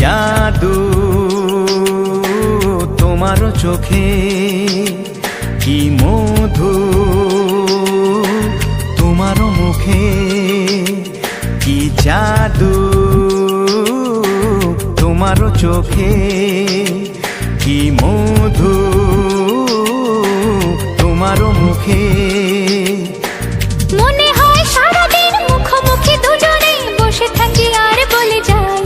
জাদু তোমার চোখে, কি মধু তোমার মুখে, কি জাদু তোমার চোখে, কি মধু তোমার মুখে। মনে হয় সারাদিন মুখোমুখি দুজনে বসে থাকি আর বলে যাই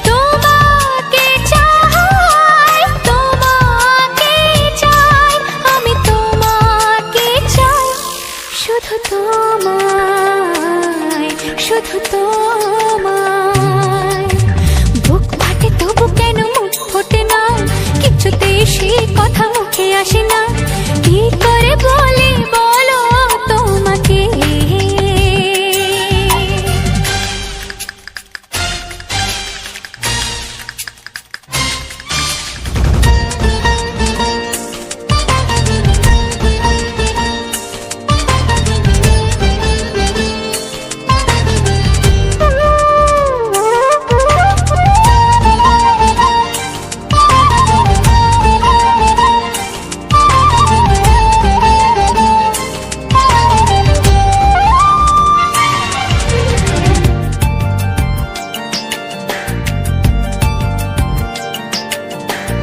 তোমাকে চাই, তোমাকে চাই, আমি তোমাকে চাই, শুধু তোমায়, শুধু তোমায়। বুক ফাটে তবু কেন মুখ ফোটে না, কিছুতেই সেই কথা মুখে আসে না, কি করে বলি বলো তোমাকে।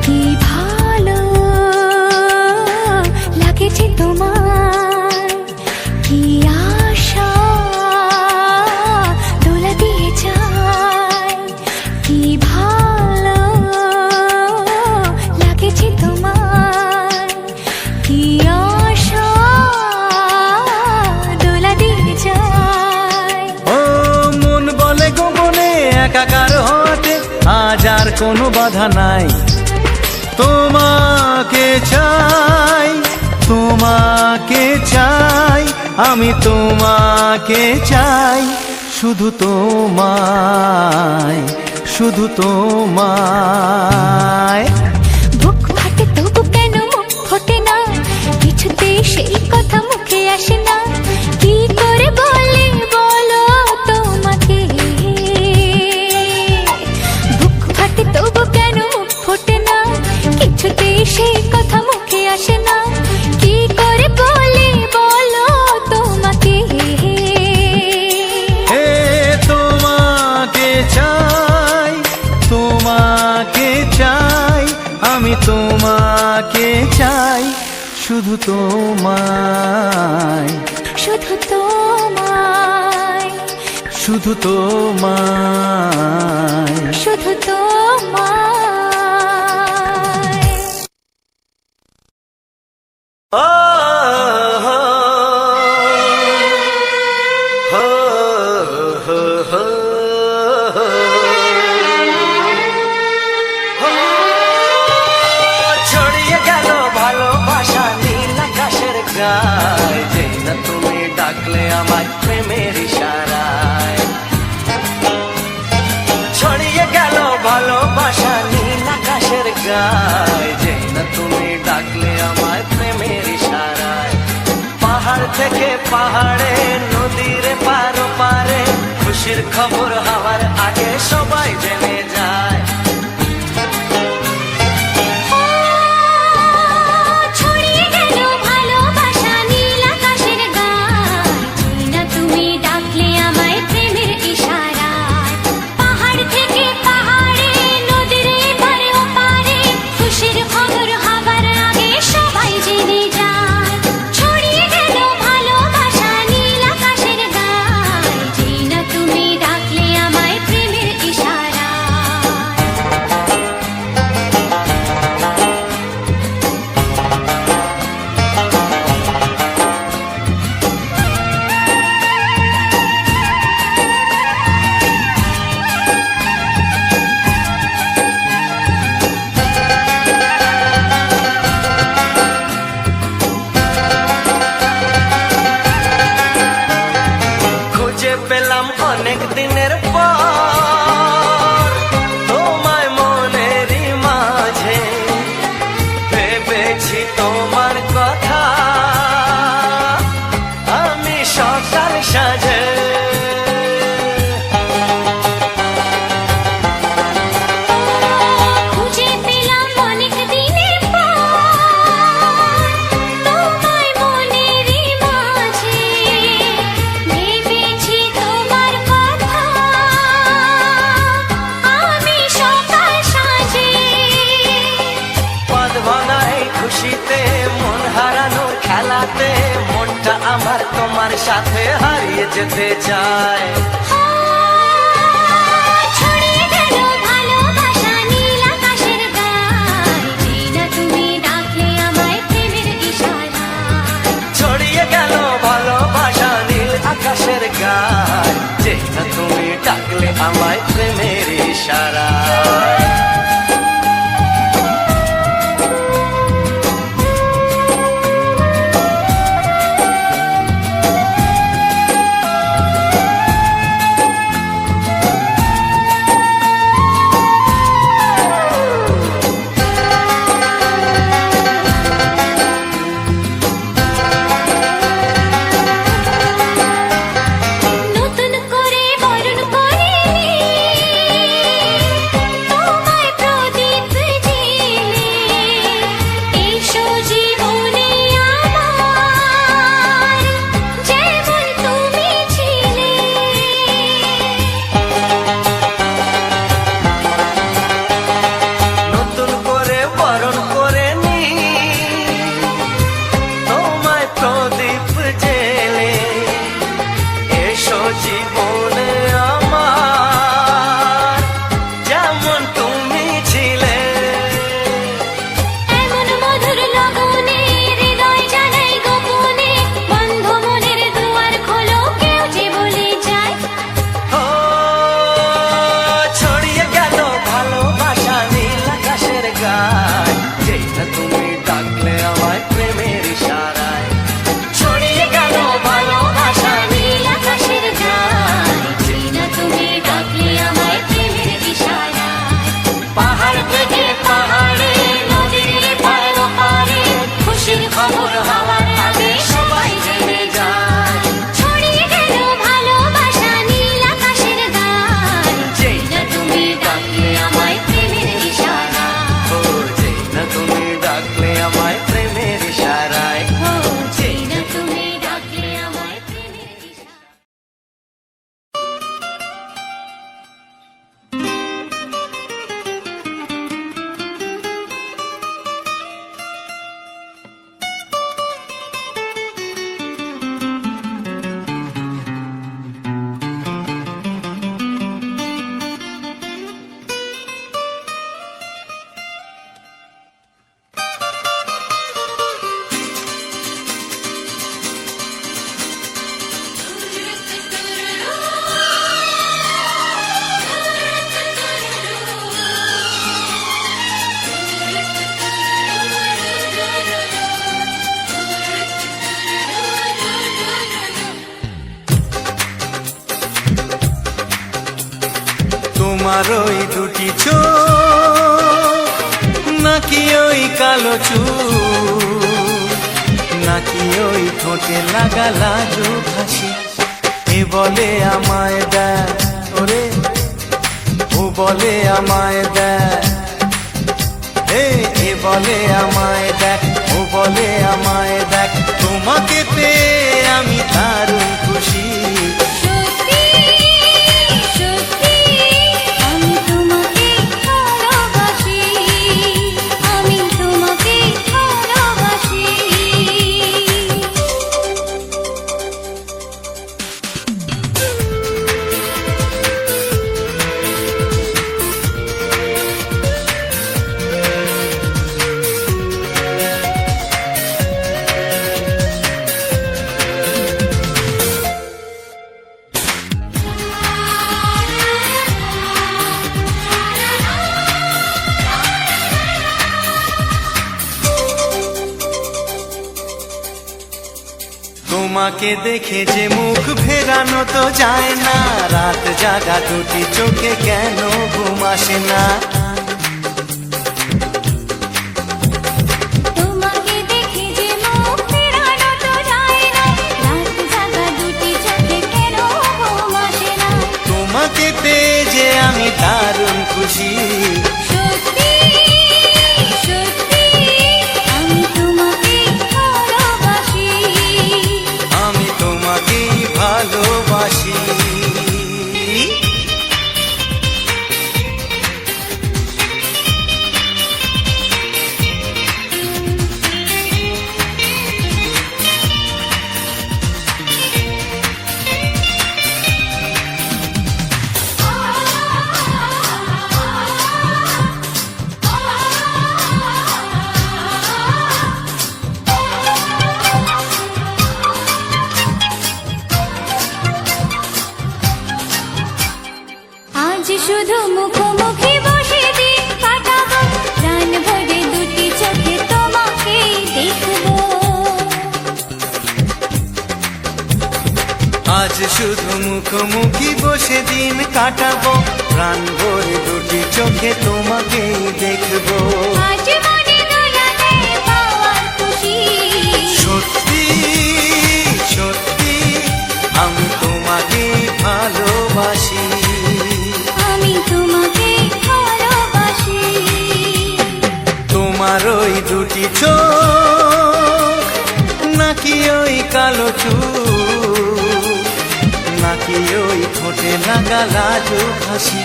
কি ভালো লাগেছে তোমার, কি আশা দোলা দিয়ে যায়, কি ভালো লাগেছে তোমার, কি আশা দোলা দিয়ে যায়। ও মন বলে গোপনে একাকার হতে আজ আর কোনো বাধা নাই, তোমাকে চাই, তোমাকে চাই, আমি তোমাকে চাই, শুধু তোমায়, শুধু তোমায়। বুক ফাটে তবু কেন মুখ ফোটে না, কিছুতেই সেই কথা মুখে আসে না, কি করে বলি বলো তোমাকে। বুক ফাটে তবু কেন মুখ ফোটে না, কিছুতেই সেই কথা মুখে আসে না, কি করে বলি বলো তোমাকে। হে তোমাকে চাই, তোমাকে চাই, আমি তোমাকে চাই, শুধু তোমায়, শুধু তোমায়, শুধু তোমায়, শুধু তোমায়। ও হো হো হো হো ছড়িয়ে গেল ভালোবাসা নীল আকাশের গায়ে, যেই না তুমি ডাকলে আমার প্রেমের ইশারায়। ছড়িয়ে গেল ভালোবাসা নীল আকাশের গায়ে, যেই না তুমি ডাকলে আমার প্রেমের ইশারায়। পাহাড় থেকে পাহাড়ে, নদীর পার পারে, খুশির খবর হওয়ার আগে সবাই জেনে যায়। ছড়িয়ে গেল ভালোবাসা নীল আকাশের গায়ে, যেই না তুমি ডাকলে আমায় প্রেমের ইশারায়। পাহাড় থেকে পাহাড়ে, নদীর এপারে ওপারে, খুশির খবর হবার আগে সবাই জেনে যায়। ছড়িয়ে গেল ভালোবাসা নীল আকাশের গায়ে, যেই না তুমি ডাকলে আমায় প্রেমের খুশিতে মন হারানোর খেলাতে মনটা আমার তোমার সাথে হারিয়ে যেতে চায়। ছড়িয়ে গেল ভালোবাসা নীল আকাশের গায়, যেই না তুমি ডাকলে আমায় প্রেমের ইশারায়। ছড়িয়ে গেল ভালোবাসা নীল আকাশের গায়, যেই না তুমি ডাকলে আমায় প্রেমের ইশারায়। নতুন করে বরণ করে তোমায় প্রদীপ জেলে, এসো জীবনে আমার যেমন তুমি ছিলে। নতুন করে বরণ করে নি তোমায় প্রদীপ জেলে, এসো জীবনে আমার যেমন তুমি ছিলে। এমন মধুর লগনে হৃদয় জানাই গোপনে, বন্ধ মনের দুয়ার খোলো কেউ যে বলে যায়। ও ছড়িয়ে গেল ভালোবাসা নীল আকাশের গায়, যেই না তুমি ডাকলে আমায় প্রেমের ইশারায়। ছড়িয়ে গেল ভালোবাসা নীল আকাশের গায়, যেই না তুমি ডাকলে আমায় প্রেমের ইশারায়। পাহাড় থেকে পাহাড়ে নদীর পার পারে খুশির খবর হওয়ার আগে সবাই জেনে যায়। ছড়িয়ে গেল ভালোবাসা নীল আকাশের গায়, যেই না তুমি ডাকলে আমায় প্রেমের ইশারায়। ও যেই না তুমি ডাকলে আমায় প্রেমের ইশারায়। ও যেই না তুমি ডাকলে আমায় প্রেমের ইশারায়। তোমার ওই দুটি চোখ নাকি ওই কালো চুল, নাকি ওই ঠোঁটে লাগা লাজুক হাসি, এ বলে আমায় দেয় ওরে, ও বলে আমায় দেয়, এ বলে আমায় দেখ, ও বলে আমায় দেখ, তোমাকে পেয়ে আমি দারুণ খুশি। সত্যি সত্যি আমি তোমাকে ভালোবাসি, আমি তোমাকে ভালোবাসি। তোমাকে দেখে যে মুখ ফেরানো তো যায় না, রাত জাগা দুটি চোখে কেন ঘুম আসে না। তোমাকে দেখে যে মুখ ফেরানো তো যায় না, রাত জাগা দুটি চোখে কেন ঘুম আসে না। তোমাকে পেয়ে যে আমি দারুণ খুশি। সত্যি সত্যি আমি তোমাকে ভালোবাসি, আমি তোমাকেই ভালোবাসি। আজ শুধু মুখোমুখি বসে দিন কাটাবো, প্রাণ ভরে দুটি চোখে তোমাকেই দেখবো। আজ মনে দোলালে পাওয়ার খুশি, সত্যি সত্যি আমি তোমাকে ভালোবাসি, আমি তোমাকে ভালোবাসি। তোমার ওই দুটি চোখ, নাকি ওই কালো চুল, নাকি ওই ঠোঁটে লাগা লাজুক হাসি,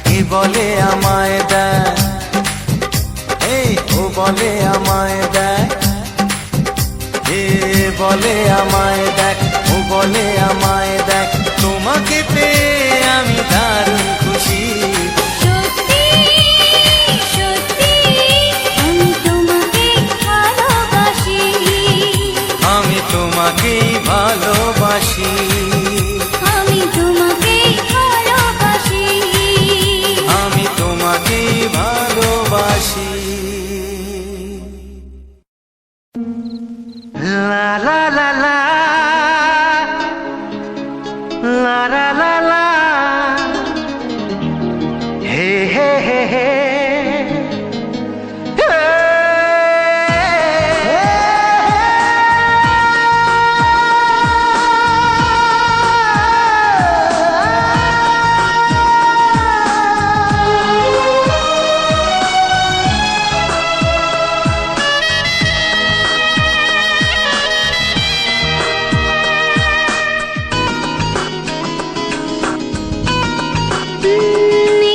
কে বলে আমায় দেখ, এই ও বলে আমায় দেখ, এ বলে আমায় দেখ, ও বলে আমায় দেখ, তোমাকে পেয়ে আমি দারুণ খুশি। সত্যি সত্যি আমি তোমাকে ভালোবাসি, আমি তোমাকেই ভালোবাসি, আমি তোমাকে ভালোবাসি। আমি তোমাকেই ভালোবাসি। লা লা লা লা লা লা লা লা, হে হে হে হে,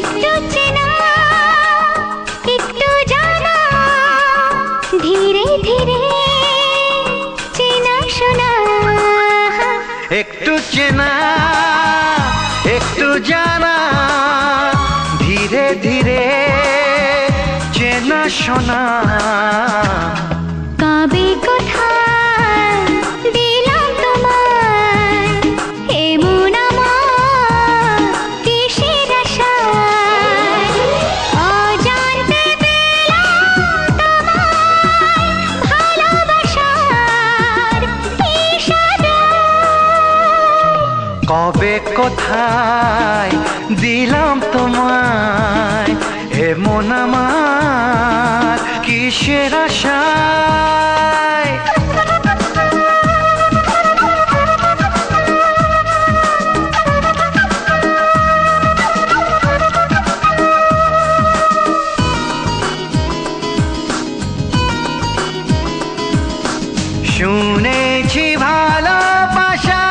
একটু চেনা একটু জানা, ধীরে ধীরে চেনা শোনা। একটু চেনা একটু জানা, ধীরে ধীরে চেনা শোনা। কবে কোথায় দিলাম তোমায় এমন আমার কিসের আশায়, অজান্তে পেলাম তোমায় ভালোবাসার ইশারায়। কবে কোথায় দিলাম তোমায় এমন আমার কিসের আশায়। শুনেছি ভালোবাসা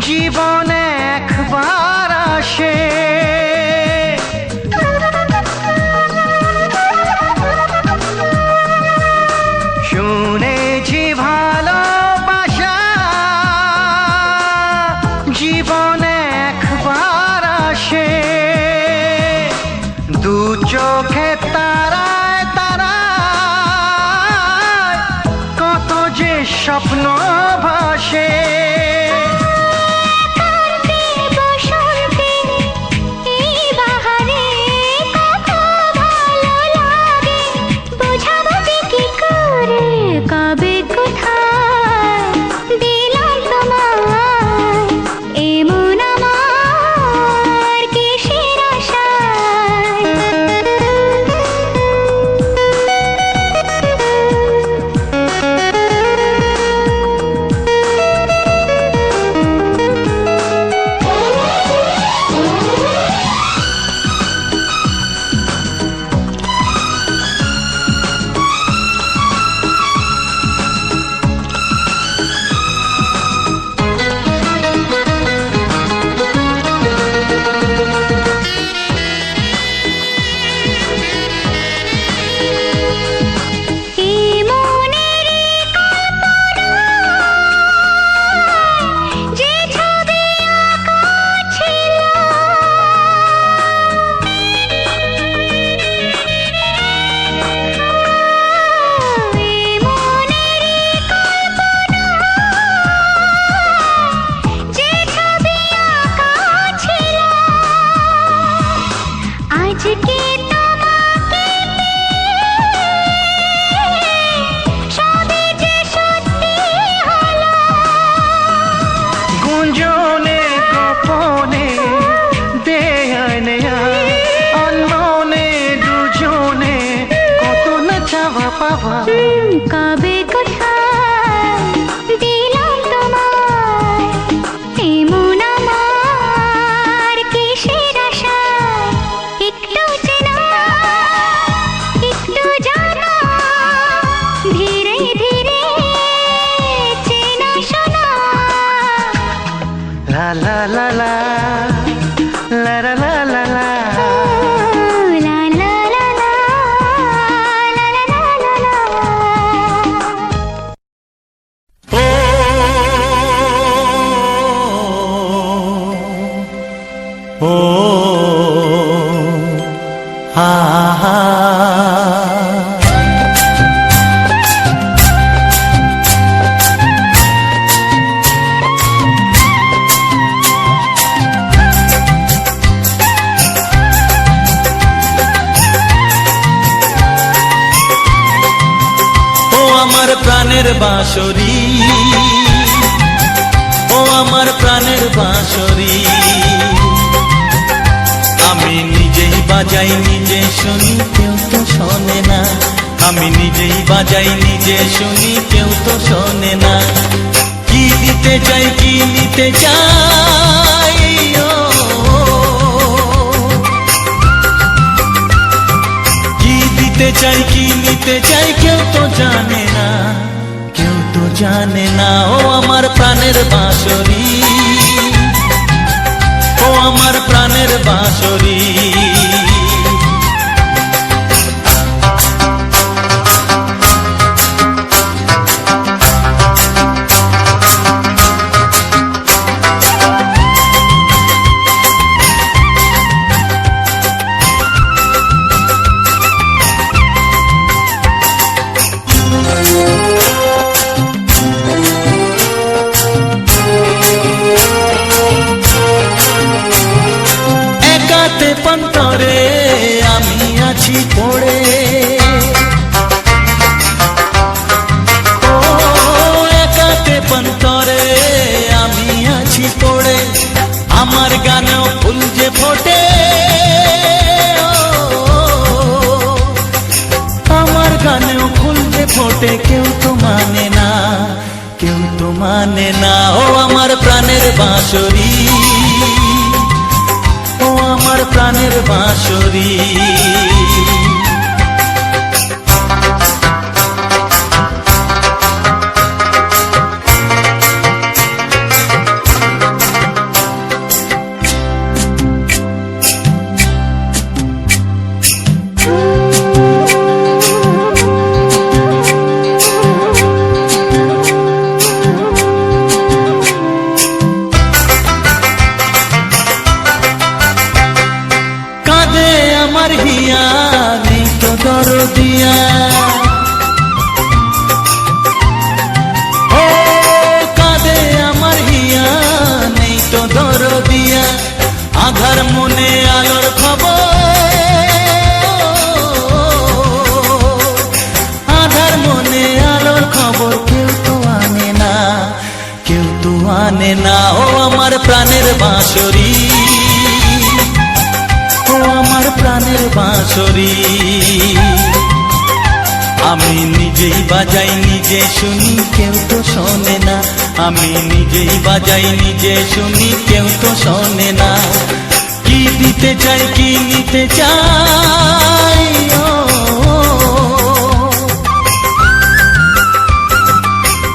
জীবনে একবার আসে, শুনেছি ভালোবাসা জীবনে একবার আসে, দু চোখে তারায় তারায় কত যে স্বপ্ন ভাসে। বসন্তে এই বাহারে কত ভালো লাগে, বোঝাবো যে কি করে। কবে কোথায় দিলাম তোমায় এমন আমার কিসের আশায়। বাবা কবে কোথায় দিলাম তোমায় এমন আমার কিসের আশায় একটু চেনা একটু জানা ধীরে ধীরে চেনা শোনা লা লা লা লা লা লা লা লা লা। লা লা লা লা লা লা লা লা লা। ও হা হা আমার প্রাণের বাঁশরি, ও আমার প্রাণের বাঁশরি, আমি নিজেই বাজাই নিজে শুনি কেউ তো শোনে না, আমি নিজেই বাজাই নিজে শুনি কেউ তো শোনে না। কি দিতে চাই কি নিতে চাই ও, কি দিতে চাই কি নিতে চাই কেউ তো জানে না, কেউ তো জানে না। ও আমার প্রাণের বাঁশরি, ও আমার প্রাণের বাঁশরি, একাতে পন্তরে আমি আছি পড়ে, ও একাতে পন্তরে আমি আছি পড়ে, আমার গানেও ফুল যে ফোটে, আমার গানেও ফুল যে ফোটে কেউ তো মানে না, কেউ তো মানে না। ও আমার প্রাণের বাঁশরি, ও আমার প্রাণের বাঁশরি, কাঁদে আমার হিয়া নেই তো দরদিয়া, ও কাঁদে আমার হিয়া নেই তো দরদিয়া, আধার মনে আলোর খবর, আধার মনে আলোর খবর কেউ তো আনে না, কেউ তো আনে না। ও আমার প্রাণের বাঁশরি, ও আমার প্রাণের বাঁশরি, আমি নিজেই বাজাই নিজে শুনি কেউ তো শোনে না, আমি নিজেই বাজাই নিজে শুনি কেউ তো শোনে না। কি দিতে চাই কি নিতে চাই ও,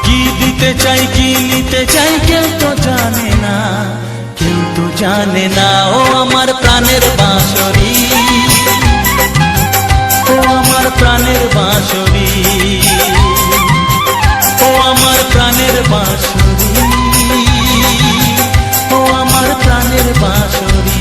কি দিতে চাই কি নিতে চাই কেউ তো জানে না, কেউ তো জানে না। ও আমার প্রাণের বাঁশরি, ও আমার প্রাণের বাঁশরি, ও আমার প্রাণের বাঁশরি, ও আমার প্রাণের বাঁশরি।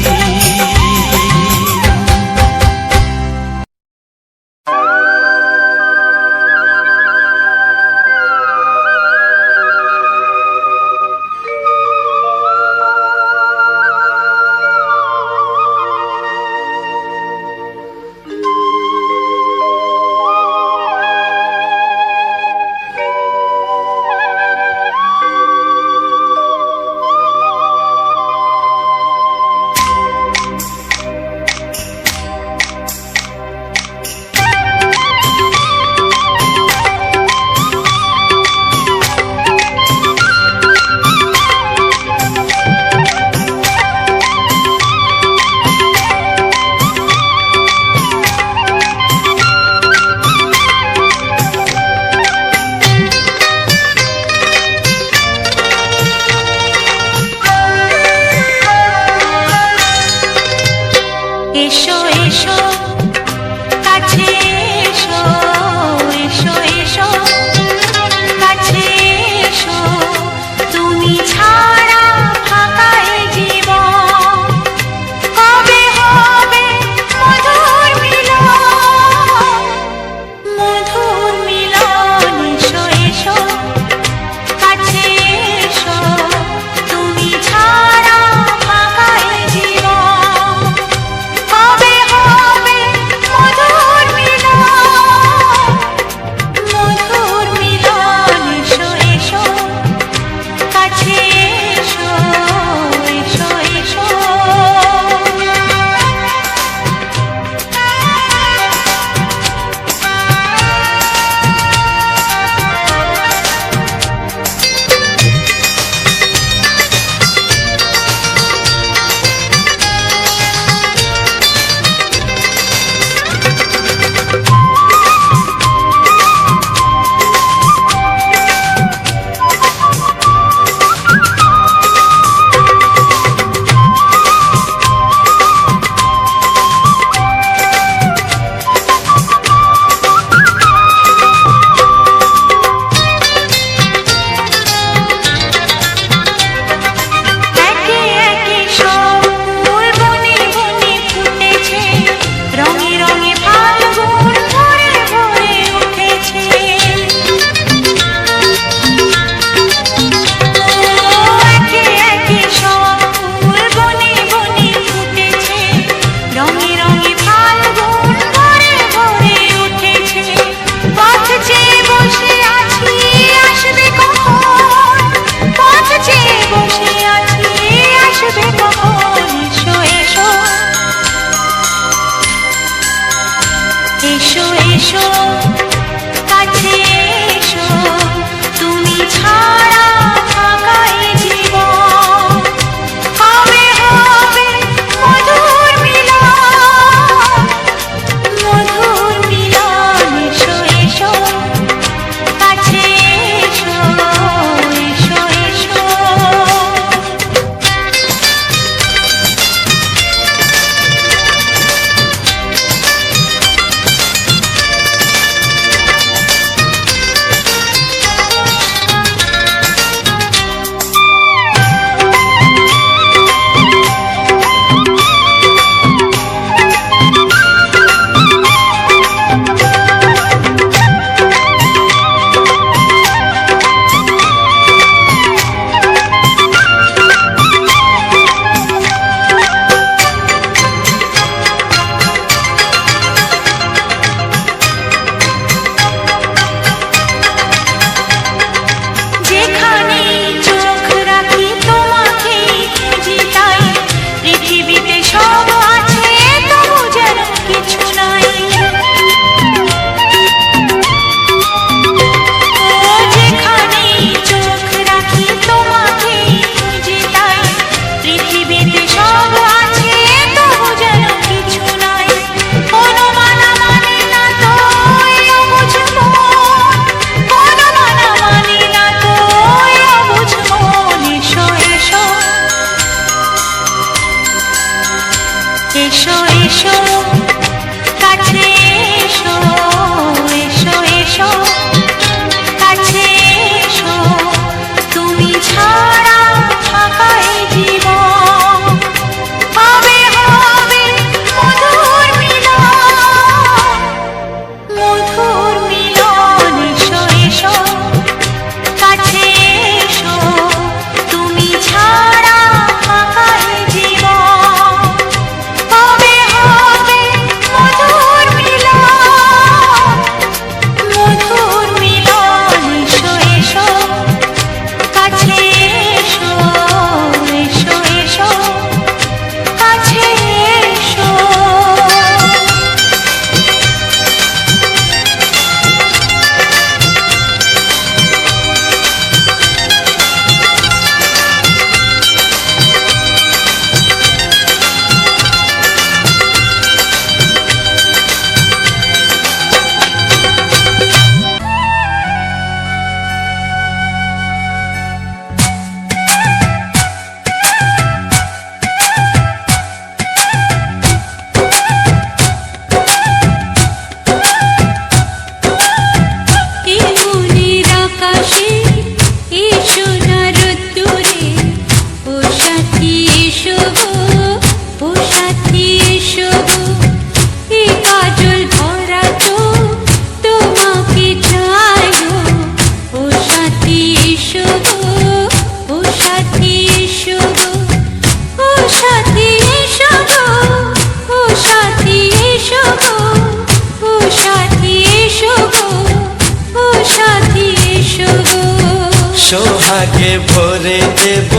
সোহাগে ভরে দেব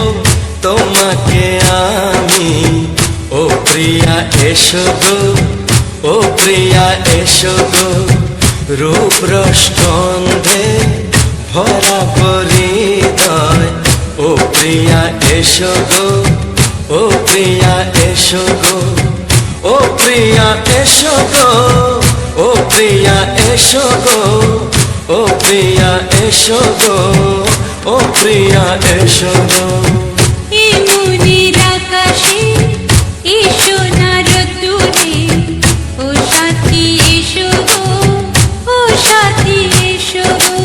তোমাকে আমি। ও প্রিয়া এসো গো, ও প্রিয়া এসো গো, রূপ রসগন্ধে ভরা পরিদয়। ও প্রিয়া এসো গো, ও প্রিয়া এসো গো, ও প্রিয়া এসো গো, ও প্রিয়া এসো গো, ও প্রিয়া এসো গো, ও প্রিয়া এসো গো। এই মনের আকাশে এসো না রোদ্দুরে, ও সাথী এসো গো, ও সাথী এসো গো।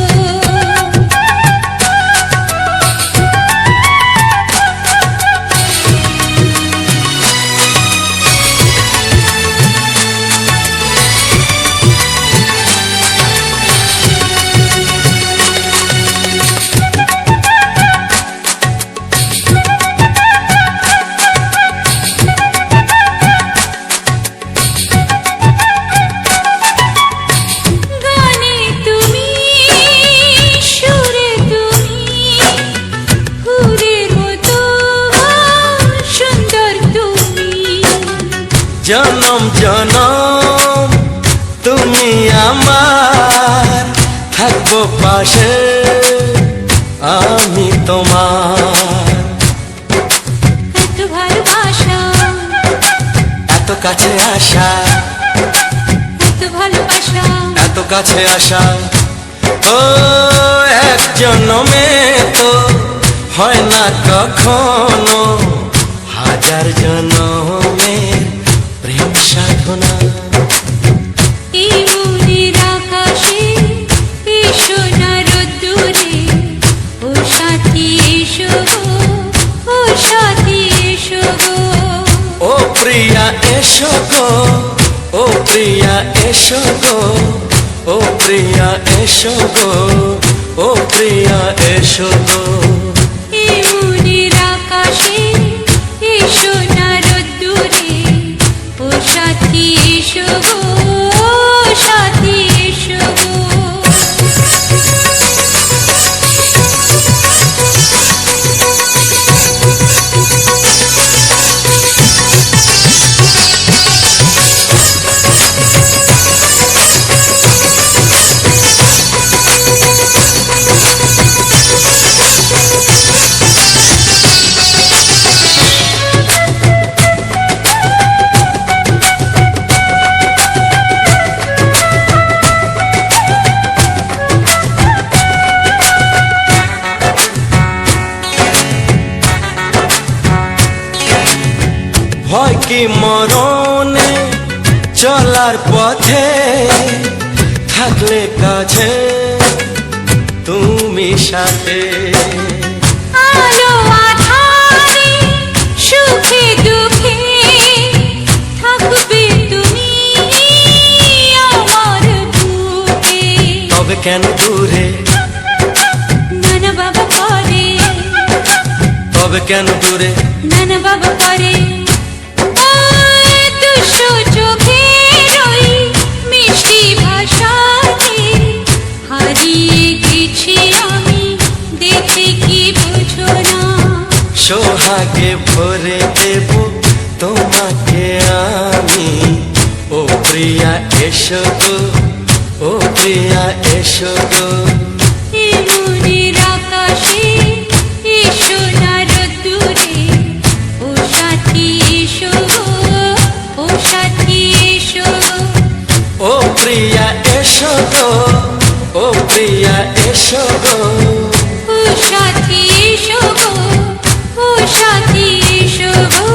গানে তুমি, সুরে তুমি, ফুলের মতো সুন্দর তুমি। জনম জনম তুমি আমার, থাকবো পাশে আমি তোমার। এত ভালোবাসা, এত কাছে আসা, এত ভালোবাসা, এত কাছে আসা, ও এক জন্মে তো হয় না কখনো, হাজার জন্মের প্রেম সাধনা। এই মনের আকাশে এসো না রোদ্দুরে, ও সাথী এসো গো, ও সাথী এসো গো। ও প্রিয়া এসো গো, ও প্রিয়া এসো গো, ও প্রিয়া এসো গো, ও প্রিয়া এসো গো। এই মনের আকাশে এসো না রোদ্দুরে, ও সাথী এসো গো, ও সাথী এসো গো। ভয় কি মরণে চলার পথে, থাকলে কাছে তুমি সাথে। আলো আঁধারে, সুখে দুঃখে, থাকবে তুমি আমার বুকে। তবে কেন দূরে, নানা বাবা করে, তবে কেন দূরে, নানা বাবা করে। ওই দুশো চোখের ওই মিষ্টি ভাষাতে হারিয়ে গেছি আমি, দেখে কি বুঝো না। সোহাগে ভরে দেব তোমাকে আমি। ও প্রিয়া এসো গো, ও প্রিয়া এসো গো। এই মনের আকাশে এসো না রোদ্দুরে, ও সাথী এসো গো, ও সাথী এসো গো। ও প্রিয়া এসো গো, ও প্রিয়া এসো গো। ও সাথী এসো গো, ও সাথী এসো গো।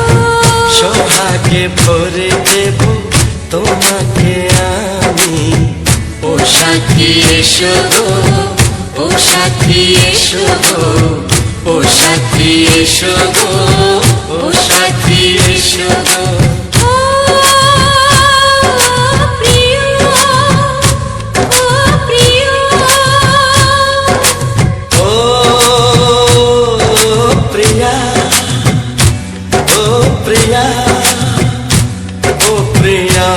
সোহাগে ভরে দেব তোমাকে আমি। ও সাথী এসো গো, ও সাথী এসো গো, ও সাথী এসো গো, ও সাথী এসো গো। ও প্রিয়, ও প্রিয়, ও প্রিয়া, ও প্রিয়া, ও প্রিয়া।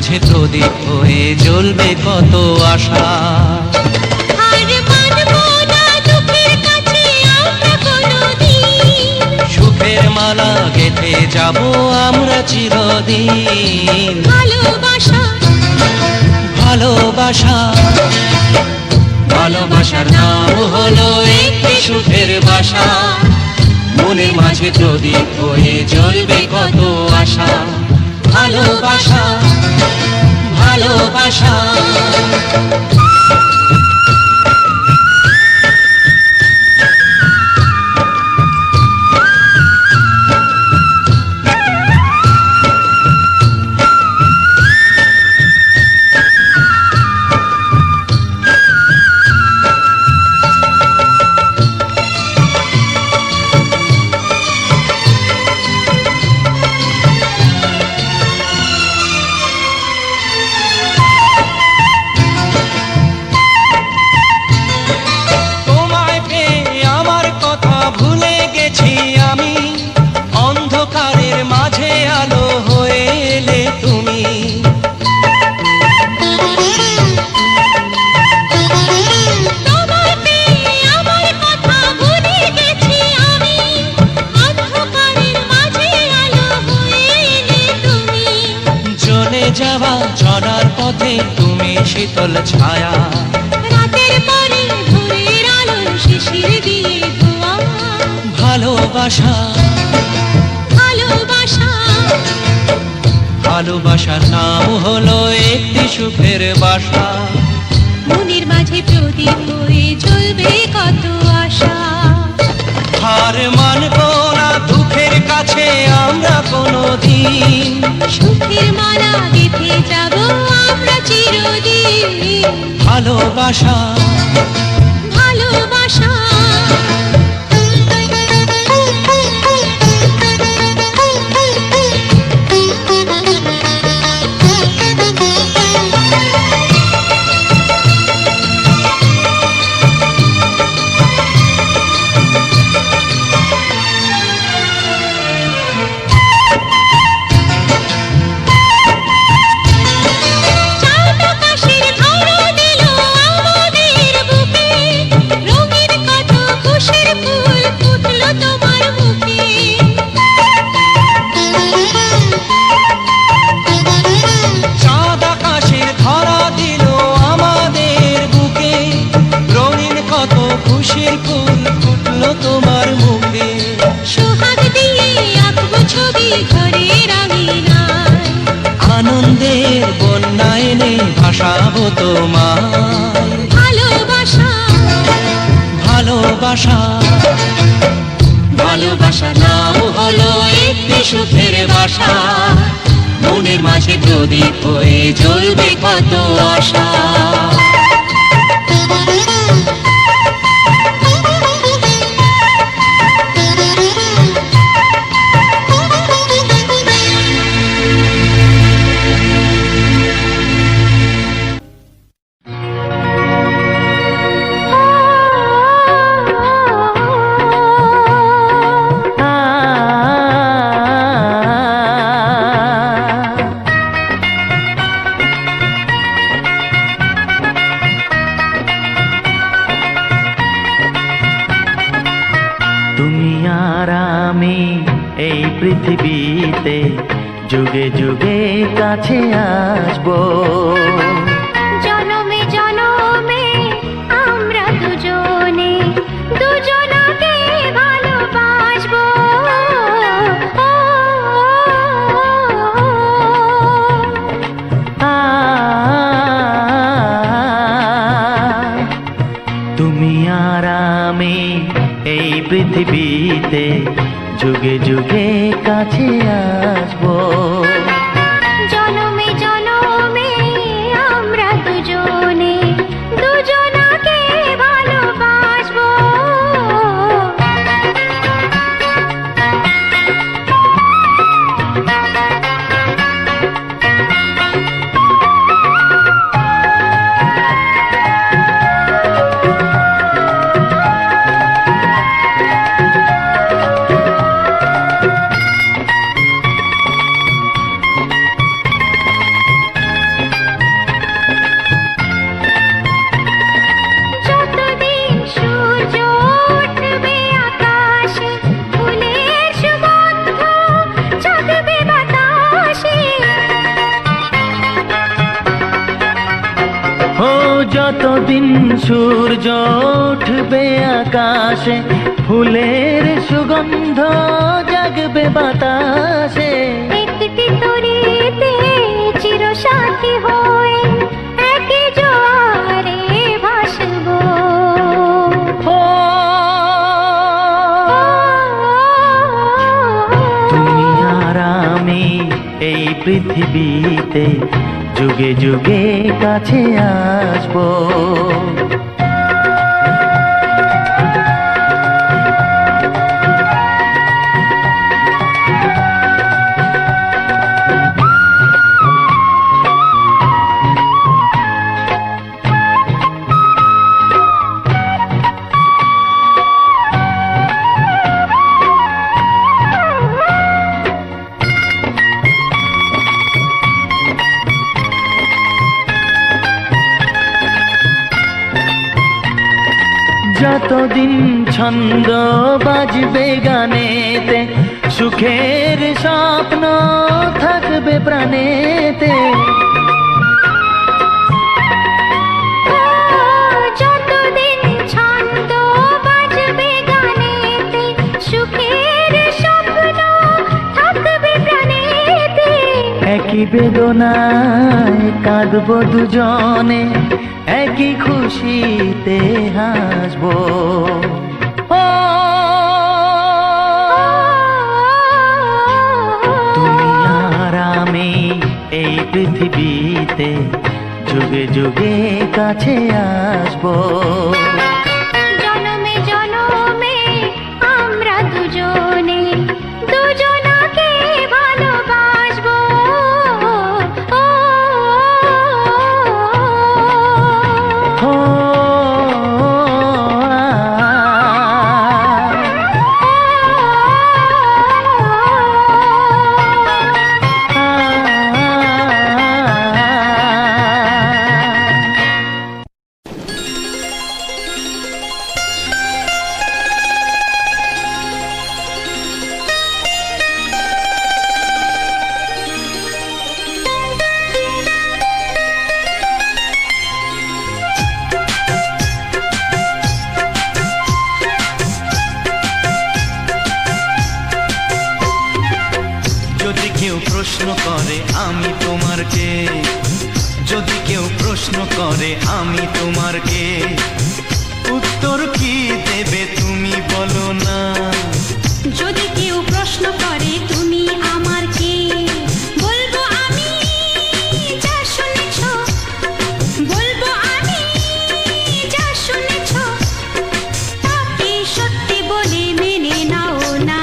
মাঝে প্রদীপ হয়ে জ্বলবে কত আশা। আর মানবো না দুঃখের কাছে আমরা কোনোদিন, সুখের মালা গেঁথে যাব আমরা চিরদিন। ভালোবাসা ভালোবাসা ভালোবাসার নাম হলো একটি সুখের বাসা। মনের মাঝে প্রদীপ হয়ে জ্বলবে কত আশা। ভালোবাসা ভালোবাসা। তোমায় পেয়ে আমার কথা ভুলে গেছি আমি, অন্ধকারের মাঝে আলো হয়ে এলে তুমি। তোমায় পেয়ে আমার কথা ভুলে গেছি আমি, অন্ধকারের মাঝে আলো হয়ে এলে তুমি। চলে যাওয়া চলার পথে তুমি শীতল ছায়া। রাতের পরে ভোরের আলো শিশির দিয়ে ধোয়া। ভালোবাসা ভালোবাসা ভালোবাসার নাম হলো একটি সুখের বাসা। মনের মাঝে প্রদীপ হয়ে জ্বলবে কত আশা। হার মানবো না দুঃখের কাছে আমরা কোনোদিন। সুখের মালা গেঁথে যাব আমরা চিরদিন। ভালোবাসা ভালোবাসা চাঁদ আকাশের ধরা দিল আমাদের বুকে, রঙিন কত খুশির ফুল ফুটলো তোমার মুখে। চাঁদ আকাশের ধরা দিল আমাদের বুকে, রঙিন কত খুশির ফুল ফুটলো তোমার মুখে। সোহাগ দিয়ে আঁকবো ছবি ঘরের আঙিনায়, আনন্দের বন্যা এনে ভাসাবো তোমায়। ভালোবাসা ভালোবাসা ভালোবাসার নাম হলো একটি সুখের বাসা। মনের মাঝে প্রদীপ হয়ে জ্বলবে কত আশা। তুমি আর আমি এই পৃথিবীতে যুগে যুগে কাছে আসবো। জনমে জনমে আমরা দুজনে দুজনকে ভালোবাসবো। তুমি আর আমি এই পৃথিবীতে যুগে যুগে কাছে আসবো। জনমে জনমে আমরা দুজনে দুজনকে ভালোবাসবো। যতদিন সূর্য উঠবে আকাশে, ফুলের সুগন্ধ জাগবে বাতাসে। একটি তরিতে চিরসাথী হয়ে একই জোয়ারে ভাসবো। ও তুমি আর আমি এই পৃথিবীতে যুগে যুগে কাছে আসবো। যতদিন ছন্দ বাজবে গানেতে, সুখের স্বপ্ন থাকবে প্রাণেতে। যতদিন ছন্দ বাজবে গানেতে, সুখের স্বপ্ন থাকবে প্রাণেতে। একই বেদনায় কাঁদবো দুজনে, একই খুশিতে হাসবো। ও তুমি আর আমি এই পৃথিবীতে যুগে যুগে কাছে আসবো। জনমে জনমে আমরা দুজনে দুজনাকে ভালোবাসবো। যদি কেউ প্রশ্ন করে আমি তোমার কে, যদি কেউ প্রশ্ন করে আমি তোমার কে, উত্তর কি দেবে তুমি বলো না। যদি কেউ প্রশ্ন করে তুমি আমার কে, বলবো আমি যা শুনেছ, বলবো আমি যা শুনেছ, তাকে সত্যি বলে মেনে নাও না।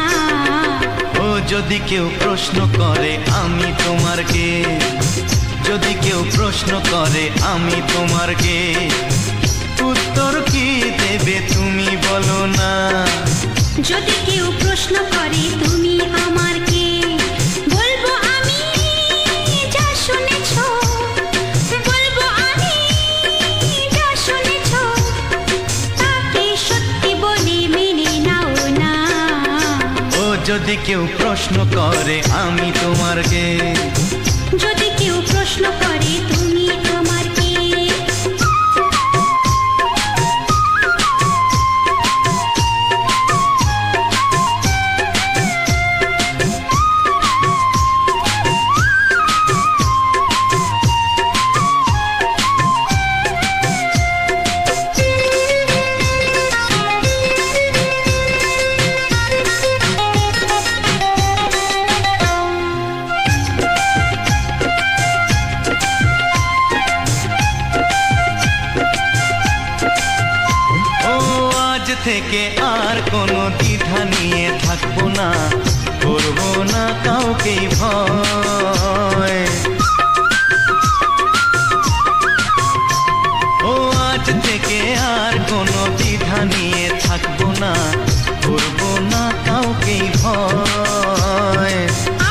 ও যদি কেউ প্রশ্ন করে আমি তোমার কে, যদি কেউ প্রশ্ন করে আমি তোমার কে, উত্তর কি দেবে তুমি বলো না। যদি কেউ প্রশ্ন করে তুমি আমার কে, বলবো আমি যা শুনেছ, বলবো আমি যা শুনেছ, তাকে সত্যি বলে মেনে নাও না। ও যদি কেউ প্রশ্ন করে আমি তোমার কে, যদি কেউ প্রশ্ন করে তুমি আমার কে। থেকে আর কোনো দ্বিধা নিয়ে থাকবো না, করবো না কাউকে ভয়। ও আজ থেকে আর কোনো দ্বিধা নিয়ে থাকবো না, করবো না কাউকে ভয়।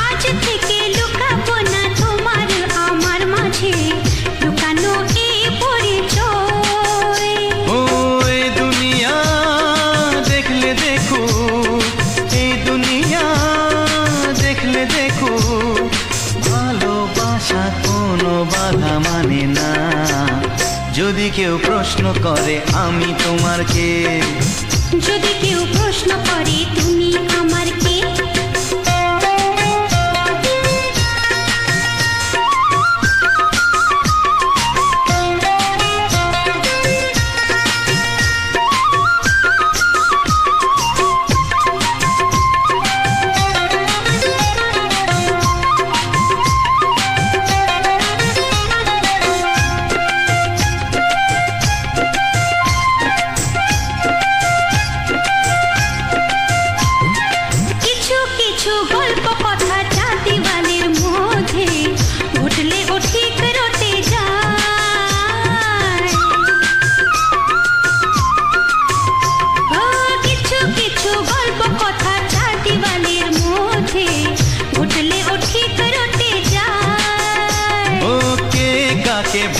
আজ থেকে লুকাবো না তোমার আমার মাঝে লুকানো এই পরিচয়। ও এই দুনিয়া দেখলে দেখো, এই দুনিয়া দেখলে দেখো, ভালোবাসা কোনো বাধা মানে না। যদি কেউ প্রশ্ন করে আমি তোমার কে, যদি কেউ প্রশ্ন করে তুমি আমার কে,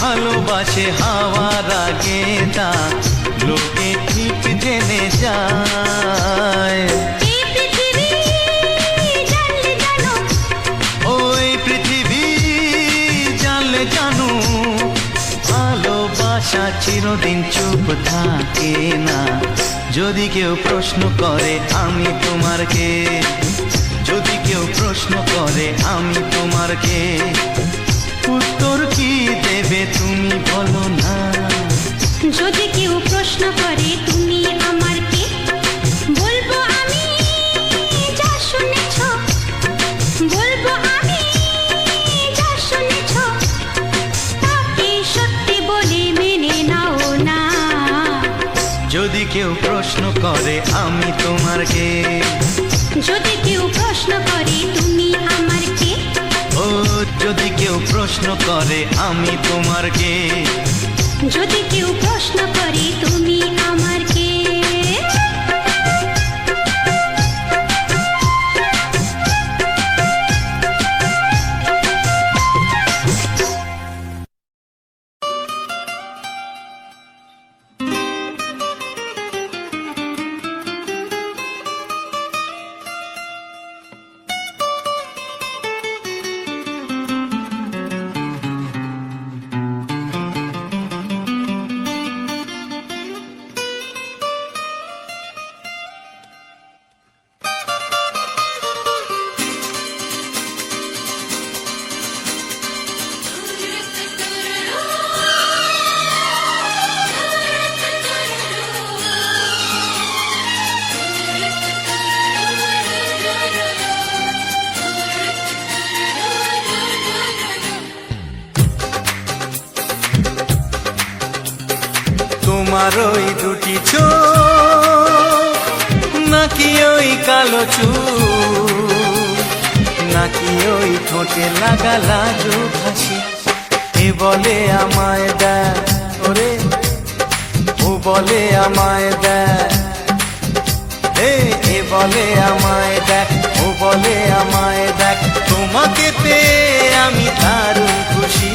ভালোবাসে হাওয়ার আগে তা লোকে ঠিক জেনে যায়। ওই পৃথিবী জানলে জানো ভালোবাসা চিরদিন চুপ থাকে না। যদি কেউ প্রশ্ন করে আমি তোমার কে, যদি কেউ প্রশ্ন করে আমি তোমার কে, উত্তর কি দেবে তুমি বলো না। যদি কেউ প্রশ্ন করে তুমি আমার কে, বলবো আমি যা শুনেছ, বলবো আমি যা শুনেছ, তাকে সত্যি বলে মেনে নাও না। যদি কেউ প্রশ্ন করে আমি তোমার কে, যদি কেউ প্রশ্ন করে তুমি আমার কে, ও যদি কেউ প্রশ্ন করে আমি তোমার কে, যদি কেউ প্রশ্ন করে তুমি আমার কে। তোমার ওই দুটি চোখ নাকি ওই কালো চুল, নাকি ওই ঠোঁটে লাগা লাজুক হাসি, এ বলে আমায় দেয় ওরে, ও বলে আমায় দেয়, এ বলে আমায় দেখ, ও বলে আমায় দেখ, তোমাকে পেয়ে আমি দারুণ খুশি।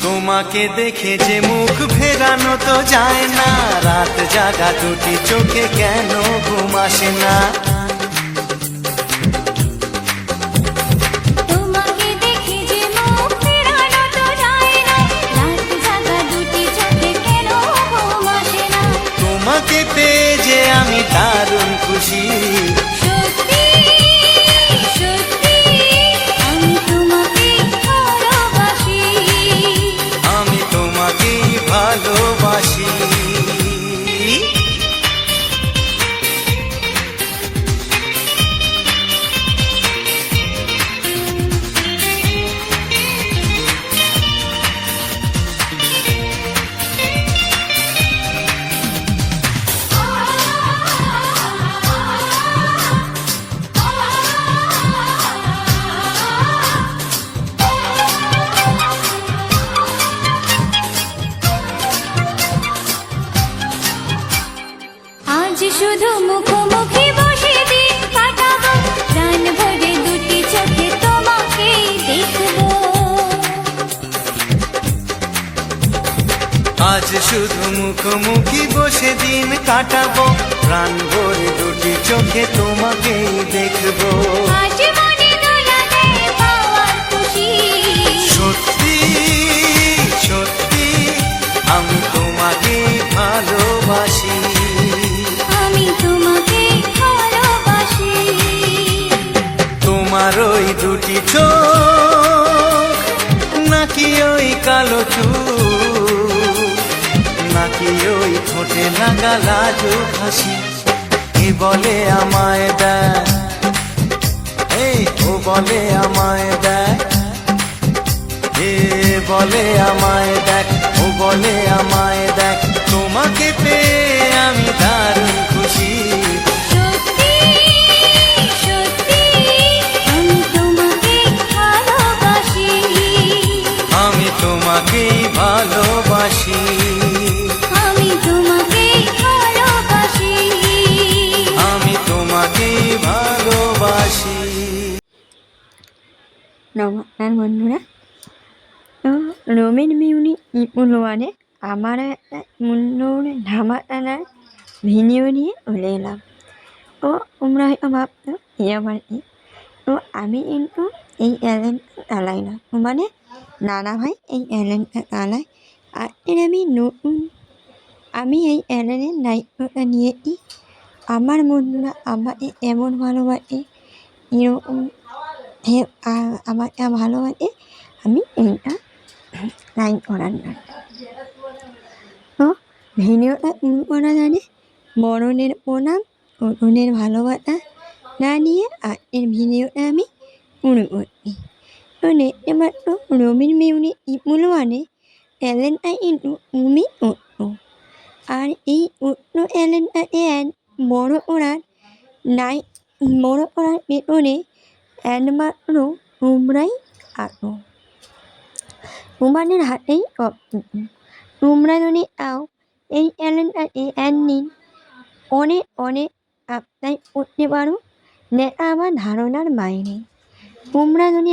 তোমাকে দেখে যে মুখ ফেরানো তো যায় না, রাত জাগা দুটি চোখে কেন ঘুম আসে না। তোমাকে দেখে যে মুখ ফেরানো তো যায় না, রাত জাগা দুটি চোখে কেন ঘুম আসে না। তোমাকে পেয়ে যে আমি দারুণ খুশি। সত্যি সত্যি আমি তোমাকে ভালোবাসি, আমি তোমাকেই ভালোবাসি। আজ শুধু মুখোমুখি বসে দিন কাটাবো প্রাণ ভরে দুটি চোখে তোমাকে দেখবো আজ শুধু মুখোমুখি বসে দিন কাটাবো প্রাণ ভরে দুটি চোখে তোমাকেই দেখবো আজ মনে দোলাতে পাওয়ার খুশি সত্যি সত্যি আমি তোমাকে ভালোবাসি আমি তোমাকে ভালোবাসি তোমার ওই দুটি চোখ নাকি ওই কালো চুল নাকি ওই ঠোঁটে লাগা লাজুক হাসি কে বলে আমায় দেয় এই ও বলে আমায় দেয় এ বলে আমায় দেখ ও বলে আমায় দেখ তোমাকে পেয়ে আমি দারুণ খুশি সত্যি সত্যি আমি তোমাকে ভালোবাসি আমি তোমাকেই ভালোবাসি আমি তোমাকে ভালোবাসি আমি তোমাকেই ভালোবাসি নমস্কার বন্ধুরা তো রবিন মিউনি ইপুলওয়ানে আমার একটা মুন্নুর ধামাটানার ভিডিও নিয়ে চলে এলাম তো তোমরা হয়তো ভাবতো এই আবার কি তো আমি কিন্তু এই চ্যানেলটা চালাই না মানে নানা ভাই এই চ্যানেলটা চালায় আর এর আমি নতুন আমি এই চ্যানেলের দায়িত্বটা নিয়েছি আমার বন্ধুরা আমাকে এমন ভালোবাসে এরকম আমাকে ভালোবাসে আমি এইটা লাইক করার জন্য তো ভিডিওটা শুরু করা জানে মরণের প্রণাম অরুণের ভালোবাসা না নিয়ে আর এর ভিডিওটা আমি শুরু করছি তো দেখতে পাচ্ছ রবিন মিউনি ইপুলওয়ানে চ্যানেলটা কিন্তু তুমি উঠত আর এই উঠত চ্যানেলটাকে বড় করার পেছনে একমাত্র তোমরাই আছো তোমাদের হাতেই সব কিছু তোমরা যদি চাও এই চ্যানেলটাকে একদিন অনেক অনেক আপডেট করতে পারো যেটা আমার ধারণার বাইরে তোমরা যদি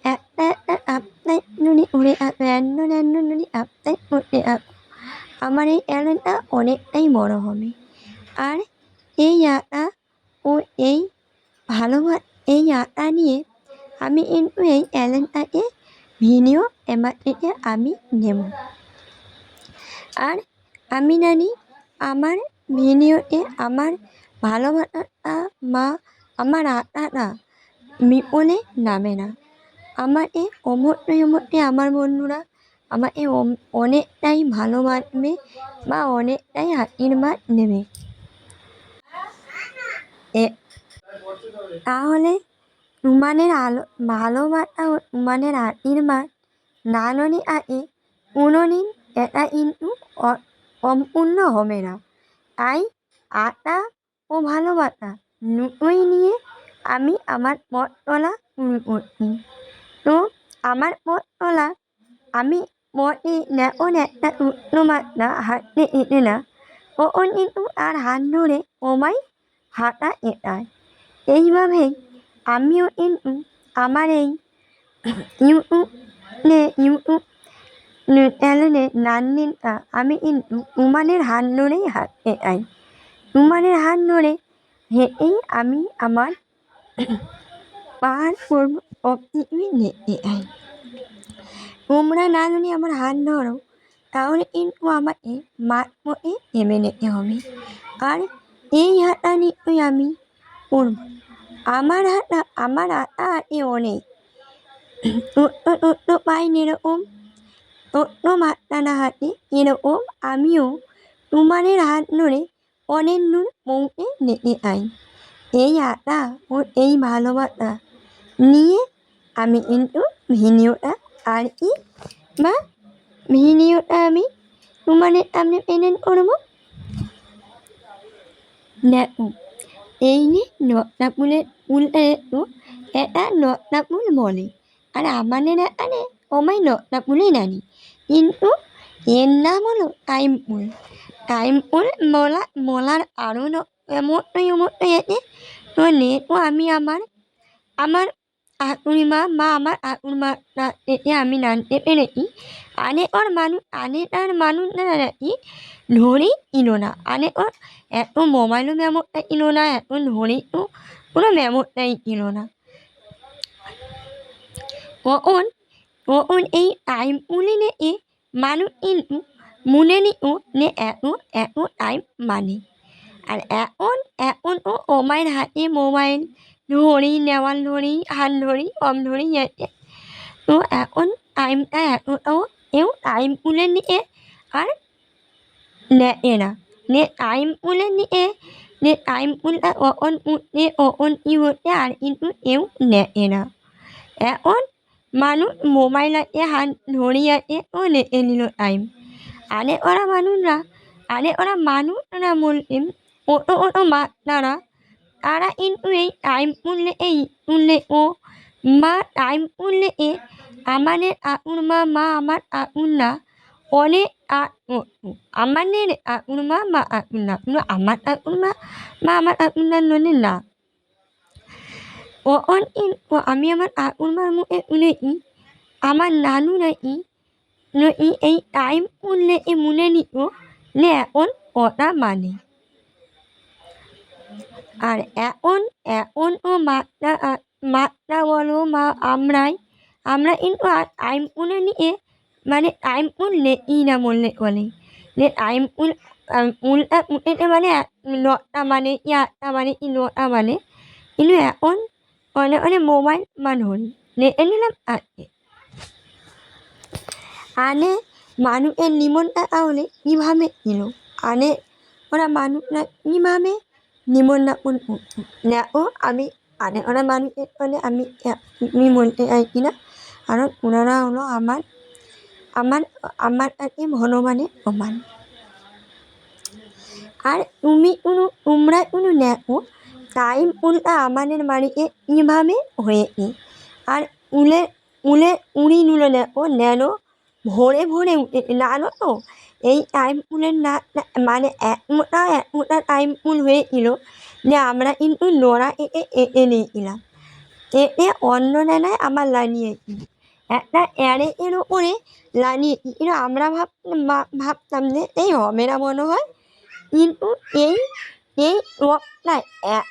একটা একটা আপডেট যদি করে যদি আপডেট করতে থাকো আমার এই চ্যানেলটা অনেকটাই বড় হবে আর এই আটা ও এই এই আটা নিয়ে আমি কিন্তু এই চ্যানেলটাকে ভিডিও এবার থেকে আমি নেব আর আমি জানি আমার ভিডিওতে আমার ভালোবাসাটা আমার আটাটা বিপদে নামে না আমাকে অমতে আমার বন্ধুরা আমাকে অনেকটাই ভালোবাসবে বা অনেকটাই আশীর্বাদ নেবে তাহলে তোমাদের ভালোবাসা ও তোমাদের আশীর্বাদ না নিলে আগে কোনোদিন এটা কিন্তু সম্পূর্ণ হবে না তাই আশা ও ভালোবাসা দুটোই নিয়ে আমি আমার পথ চলা শুরু করছি তো আমার পথ চলা আমি পথে যখন একটা উচ্চমাত্রা হাঁটতে যেতে না তখন কিন্তু তার হাত ধরে সবাই হাঁটা এটায় এইভাবেই আমিও কিন্তু আমার এই ইউটিউব চ্যানেলে লার্নিংটা আমি কিন্তু তোমাদের হাত ধরেই হাঁটতে চাই তোমাদের হাত ধরে হেঁটেই আমি আমার পাহাড় পর্বত সব কিছুই দেখতে চাই তোমরা না যদি আমার হাত ধরো তাহলে কিন্তু আমাকে মাঠ পথে নেমে যেতে হবে আর এই হাঁটা নিশ্চয়ই আমি করব আমার হাঁটা হাতে অনেক ছোট্ট পাই এরকম ছোট্ট মাত্রাটা হাতে এরকম আমিও তোমাদের হাত ধরে অনেক দূর পৌঁছে যেতে চাই এই আশা ও এই ভালোবাসা নিয়ে আমি কিন্তু ভিডিওটা আর কি বা ভিডিওটা আমি তোমাদের সামনে প্রেজেন্ট করবো দেখো এই যে লতা ফুলের ফুলটা একটু এটা লতা ফুল বলে আর আমাদের এখানে সবাই লতা ফুলই জানি কিন্তু এর নাম হলো টাইম ফুল টাইম উল মোলার আরও এমন নে ও আমি আমার আকুরিমা মা আমার আকুরিমা আমি নানতে পেরেছি আনে তার মানুষ নাকি ধরি ইনো না আনে ওর এত মোবাইলও মেমোরটা ইনো না এত ধরি তো পুরো মেমোরটাই ইনো না ওন ওন এই টাইম উলি নে এ মানুষ কিন্তু মনে নিও নে এত টাইম মানে আর এখন ও মায়ের হাতে মোবাইল ধরি নেওয়াল ধরি হাত ধরি কম ধরি যেতে তো এখন টাইমটা এতটাও কেউ টাইম তুলে নিয়ে আর নেয় না টাইম তুলে নিয়ে টাইম তুলটা কখন উঠতে কখন ই হতে আর কিন্তু কেউ নেয় না এখন মানুষ মোবাইল আছে হাত ধরি আছে ও নেটে নিল টাইম আরে ওরা মানুষরা বলতেন ও মাতারা তারা কিন্তু এই টাইম তুললে ও মা টাইম তুললে এ আমাদের আকুর মা আমার আকুর না অনেক আমাদের আকুর মা আকুর না কিন্তু আমার আকুর মা আমার আকুর না নলে না আমি আমার আকুর মার মুখে শুনেছি আমার নানু নাকি এই টাইম তুললে এ মনে নিত নে এখন ওটা মানে আর এখন ও মাটা বলো মা আমরা কিন্তু আর টাইম উলে নিয়ে মানে টাইম উললে ই না বলে টাইম উলটা উঠেতে মানে নটা মানে ই আটটা মানে ই নটা মানে কিন্তু এখন অনেক মোবাইল ধরি নেটে নিলাম আজকে আনে মানুষের নিমন্ত্রণ হলে কীভাবে এলো ওরা মানুষরা কীভাবে নিমন্ত্রণ দেখো আমি ওরা মানুষের বলে আমি বলতে চাইছি না কারণ ওনারা হলো আমার কাছে ভগবানের সমান আর তোমরা দেখো টাইম উল্টা আমাদের বাড়িতে কীভাবে হয়েছে আর উড়ি নুলে দেখো নেনো ভোরে উঠেছে জানো তো এই টাইম উলের না মানে এক মোটা টাইম উল হয়েছিল যে আমরা কিন্তু নোড়া এঁটে নিয়েছিলাম এতে অন্য নেনায় আমার লানিয়েছি একটা এর ওপরে লানিয়েছি কিন্তু আমরা ভাবতাম যে এই হবে না মনে হয় কিন্তু এই রকটায় এক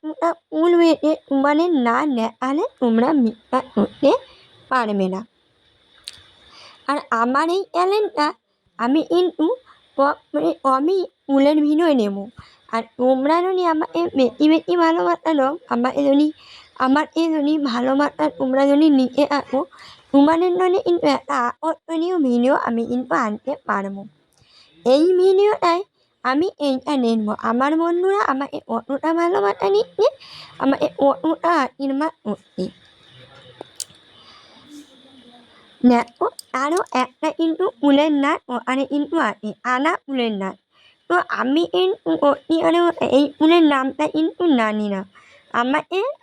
মোটা উল হয়েছে মানে না নেখালে তোমরা মিথ্যা করতে পারবে না আর আমার এই ট্যালেন্টটা আমি কিন্তু আমি উলের ভিডিও নেব আর তোমরা যদি আমাকে বেশি ভালোবাসা দাও আমাকে যদি ভালোবাসা তোমরা যদি নিতে থাকো তোমাদের জন্য কিন্তু একটা আকর্ষণীয় ভিডিও আমি কিন্তু আনতে পারবো এই ভিডিওটায় আমি এইটা নেবো আমার বন্ধুরা আমাকে অতটা ভালোবাসা নিচ্ছে আমাকে অতটা আশীর্বাদ করছে দেখো আরও একটা কিন্তু উলের নাচ ওখানে কিন্তু আছে আনা উলের নাচ তো আমি কিন্তু এই উলের নামটা কিন্তু জানি না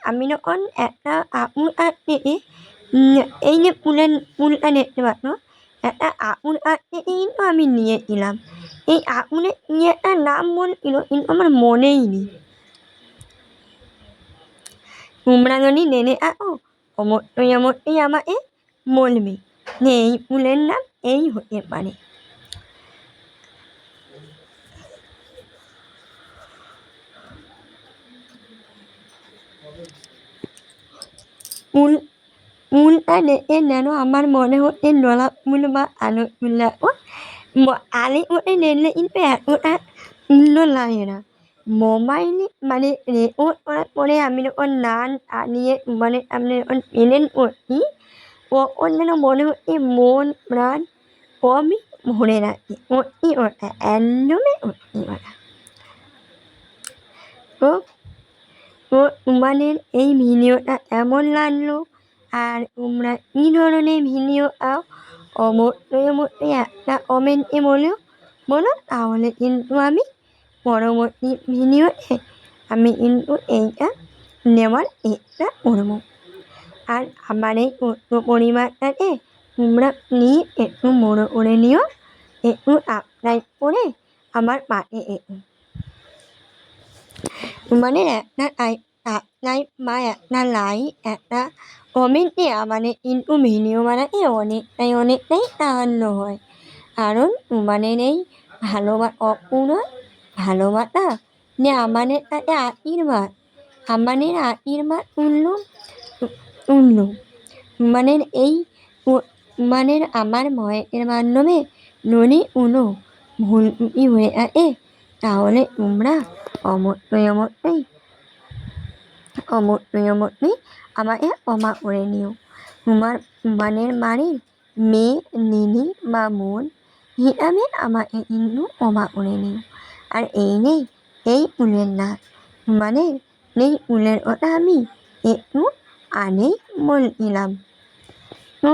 আমি যখন একটা আপুর কাছ থেকে এই যে উলটা দেখতে পাচ্ছ একটা আপুর কাছ থেকে কিন্তু আমি নিয়েছিলাম এই আপুরের নিয়ে একটা নাম বলছিল কিন্তু আমার মনেই নেই তোমরা যদি জেনে থাকো অবশ্যই আমাকে বলবে যে এই ফুলের নাম এই হতে পারে ফুলটা দেখে যেন আমার মনে হচ্ছে নলা ফুল বা আলো ফুল আলি ওতে দেখলে কিন্তু এতটা সুন্দর লাগে না মোবাইলে মানে রেকর্ড করার পরে আমি যখন নাচ নিয়ে মানে আমি যখন পেলেন করছি তখন যেন মনে হচ্ছে মন প্রাণ সবই ভরে রাখি সত্যি ওটা একদমই সত্যি ওটা তো তোমাদের এই ভিডিওটা কেমন লাগলো আর তোমরা কী ধরনের ভিডিও চাও অবশ্যই একটা কমেন্টে বলো তাহলে কিন্তু আমি পরবর্তী ভিডিওতে আমি কিন্তু এইটা নেওয়ার চেষ্টা করবো আর আমার এই ছোট্ট পরিবারটাকে তোমরা প্লিজ একটু বড়ো করে নিও একটু সাবস্ক্রাইব করে আমার মাকে মানে একটা নাই মা একটা লাই একটা কমেন্টে মানে কিন্তু ভিডিও বানাতে অনেকটাই সাহায্য হয় কারণ তোমাদের এই ভালোবাসা যে আমাদের কাছে আশীর্বাদ তুল্য তোমাদের এই তোমাদের আমার ভয়ের মাধ্যমে যদি কোনো ভুল ত্রুটি হয়ে থাকে তাহলে তোমরা অবশ্যই আমাকে ক্ষমা করে নিও তোমাদের বাড়ির মেয়ে দিদি বা বোন হিসাবে আমাকে কিন্তু ক্ষমা করে নিও আর এই ফুলের নাচ তোমাদের এই ফুলের কথা আমি একটু আগেই বলছিলাম তো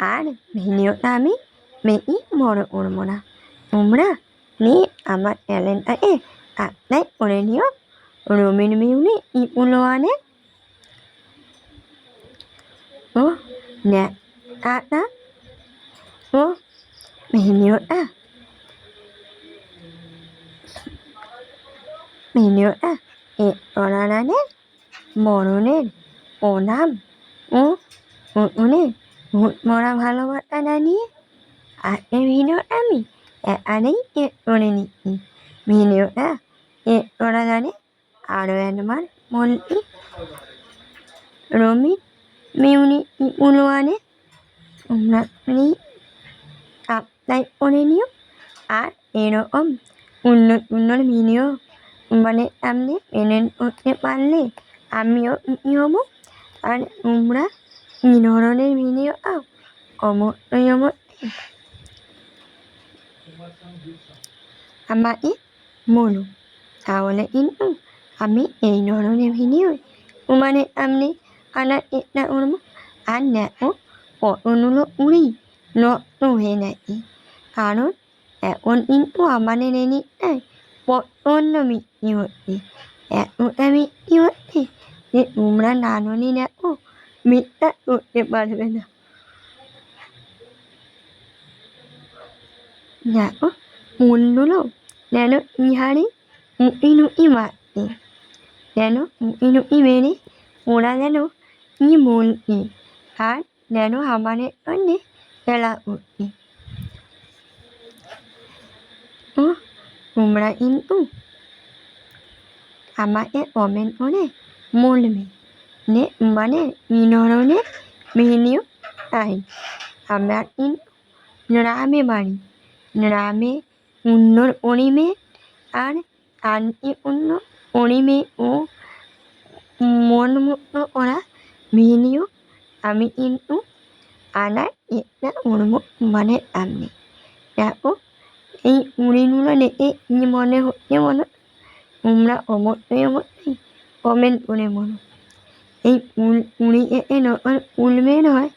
আর ভিডিওটা আমি বেশি বড় করবো না তোমরা আমার চ্যানেলটাকে সাবস্ক্রাইব করে নিও রবিন মিউনি ইপুলোয়ানে ও টাটা ও ভিডিওটা করার আগে মরণের প্রণাম ও নতুনের মরা ভালোবাসা জানিয়ে আজকের ভিডিওটা আমি এখানেই করে নিচ্ছি ভিডিওটা করার আগে আরও একবার বলছি রবিন মিউনি ইপুলোয়ানে তোমরা সাবস্ক্রাইব করে নিও আর এরকম সুন্দর ভিডিও মানে সামনে পেমেন্ট করতে পারলে আমিও খুশি হব আর তোমরা এই ধরনের ভিডিও অবশ্যই আমাকে বলো তাহলে কিন্তু আমি এই ধরনের ভিডিও তোমাদের সামনে আনার চেষ্টা করবো আর দেখো কতগুলো উড়ি নষ্ট হয়ে গেছে কারণ এখন কিন্তু আমাদের এদিকটায় প্রচণ্ড বৃষ্টি হচ্ছে এতটা বৃষ্টি হচ্ছে যে তোমরা না জানি দেখো বিশ্বাস করতে পারবে না দেখো ফুলগুলো যেন ইহারে উঁকি মারছে যেন উঁকি মেরে ওরা যেন কি বলছে আর যেন আমাদের সঙ্গে খেলা করছে তোমরা কিন্তু আমাকে কমেন্ট করে বলবে যে মানে কি ধরনের ভিডিও চাই আমরা কিন্তু গ্রামে বাড়ি গ্রামে সুন্দর পরিবেশ আর শান্তিপূর্ণ পরিবেশ ও মনমুগ্ধ করা ভিডিও আমি কিন্তু আনার চেষ্টা করবো মানে সামনে দেখো এই উড়িগুলো দেখে কি মনে হচ্ছে বলো তোমরা অবশ্যই কমেন্ট করে বলো এই উড়ি এসে যখন উড়বে নয়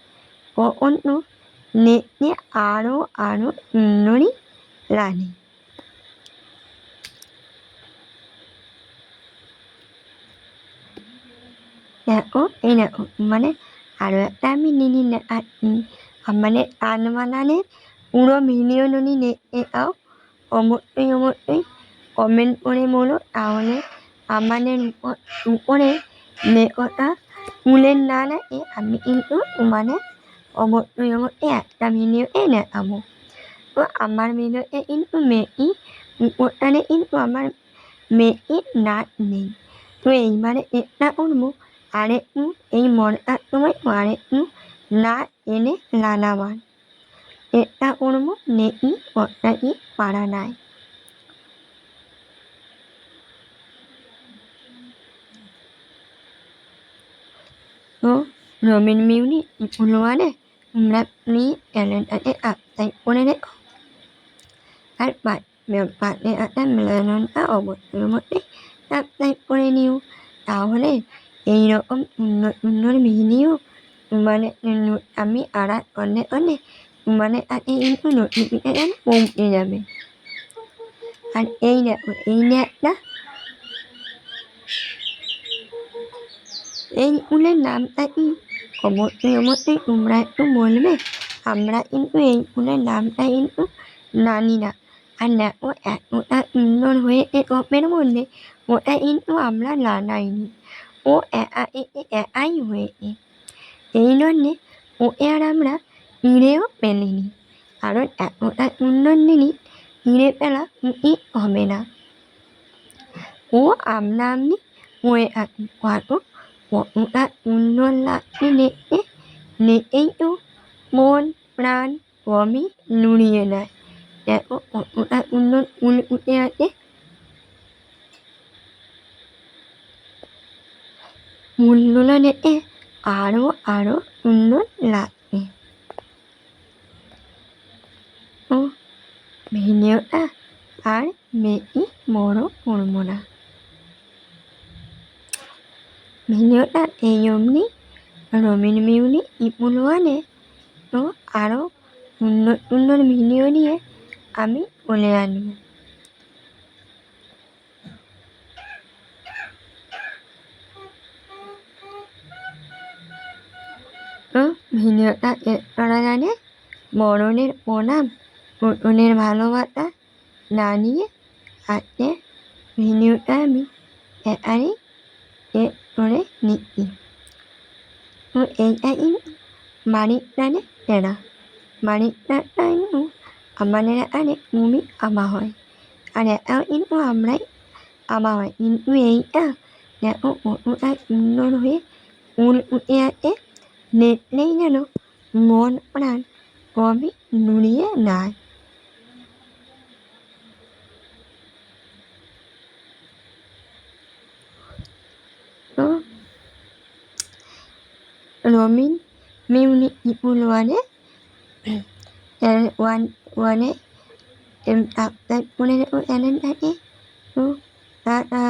তখন তো দেখতে আরও সুন্দরই লাগে দেখো মানে আরও একটা আমি দিদি মানে গান বানানের পুরো ভিডিও যদি দেখতে চাও অবশ্যই কমেন্ট করে বলো তাহলে আমাদের উপরে লেখাটা ফুলের না লাগে আমি কিন্তু মানে অবশ্যই একটা ভিডিওতে দেখাবো তো আমার ভিডিওতে কিন্তু উপরটানে কিন্তু আমার মেয়ের নাচ নেই তো এইবারে চেষ্টা করবো আরেকটু এই মনটার সময় আরেকটু নাচ এনে লাগাবার চেষ্টা করবো নেই কতটা পারা নাই তো রবিন মিউনি ইপুলোয়ানে তোমরা প্লিজ চ্যানেলটাকে সাবস্ক্রাইব করে রেখো আর পাশে একটা বেলনটা অবশ্যই সাবস্ক্রাইব করে নিও তাহলে এইরকম সুন্দর ভিডিও মানে আমি আর অনেক মানে কিন্তু নোটিফিকেশান পৌঁছে যাবে আর এই দেখো এই একটা এই ফুলের নামটা কি অবশ্যই তোমরা একটু বলবে আমরা কিন্তু এই ফুলের নামটা কিন্তু জানি না আর দেখো এতটা সুন্দর হয়ে টপের মধ্যে ওটা কিন্তু আমরা লাগাইনি, ও একাই হয়েছে। এই জন্যে ওকে আর আমরা ফিরেও পেলিনি, কারণ এতটা সুন্দর জিনিস ফিরে পেলা উচিত হবে না। ও আপনা আপনি হয়ে থাকি, কত কতটা সুন্দর লাগছে দেখতে, দেখেই তো মন প্রাণ সবই নুড়িয়ে দেয়। দেখো কতটা সুন্দর ফুল ফুটে আছে, ফুলগুলো দেখে আরো আরো সুন্দর লাগছে। ও ভিডিওটা আর বেশি বড় করবো না, ভিডিওটা এই অবধি। রবিন মিউনি ইপুল ওয়ানে তো আরও সুন্দর সুন্দর ভিডিও নিয়ে আমি চলে আসবো। তো ভিডিওটা শেষ করার আগে বড়দের প্রণাম, ছোটদের ভালোবাসা জানিয়ে আজকে ভিডিওটা আমি এখানেই শেষ করে নিচ্ছি। তো এইটা কিন্তু বাড়ির প্রাণে সেরা, বাড়ির প্রাণটা কিন্তু আমাদের এখানে খুবই আঁকা হয়, আর এটাও কিন্তু আমরাই আঁকা হয়, কিন্তু এইটা দেখো কতটা সুন্দর হয়ে ফুল ফুটে আছে, দেখলেই যেন মন প্রাণ সবই নুড়িয়ে যায়। তো রবিন মিউনিক ইপুল ওয়ানে সাবস্ক্রাইব করে রেখো চ্যানেলটাকে। তো টাটা,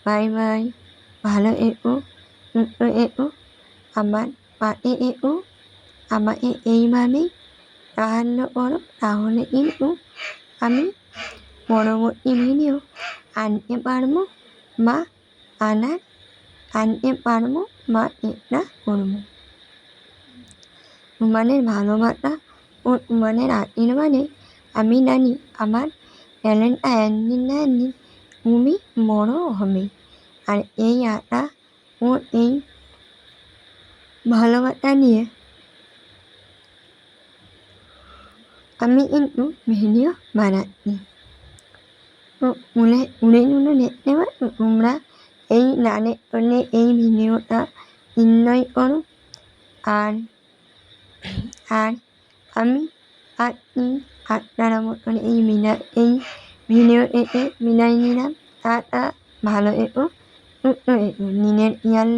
বাই বাই, ভালো থেকো, সুস্থ থেকো, আমার পাশে থেকো, আমাকে এইভাবেই সাহায্য করো, তাহলে কিন্তু আমি পরবর্তী ভিডিও আনতে পারবো বা আনতে পারবো বা চেষ্টা করবো। তোমাদের ভালোবাসা ও তোমাদের আশীর্বাদে আমি জানি আমার চ্যানেলটা একদিন না একদিন খুবই বড় হবে, আর এই আশা ও এই ভালোবাসা নিয়ে আমি কিন্তু ভিডিও বানাচ্ছি। তো উড়েগুলো দেখতে পাচ্ছ তোমরা, এই গানের জন্য এই ভিডিওটা এনজয় করো। আর আমি আপনারা মতন এই ভিডিও থেকে বিদায় নিলাম। টাটা, ভালো থেকো, সুস্থ থেকো, নিজের খেয়াল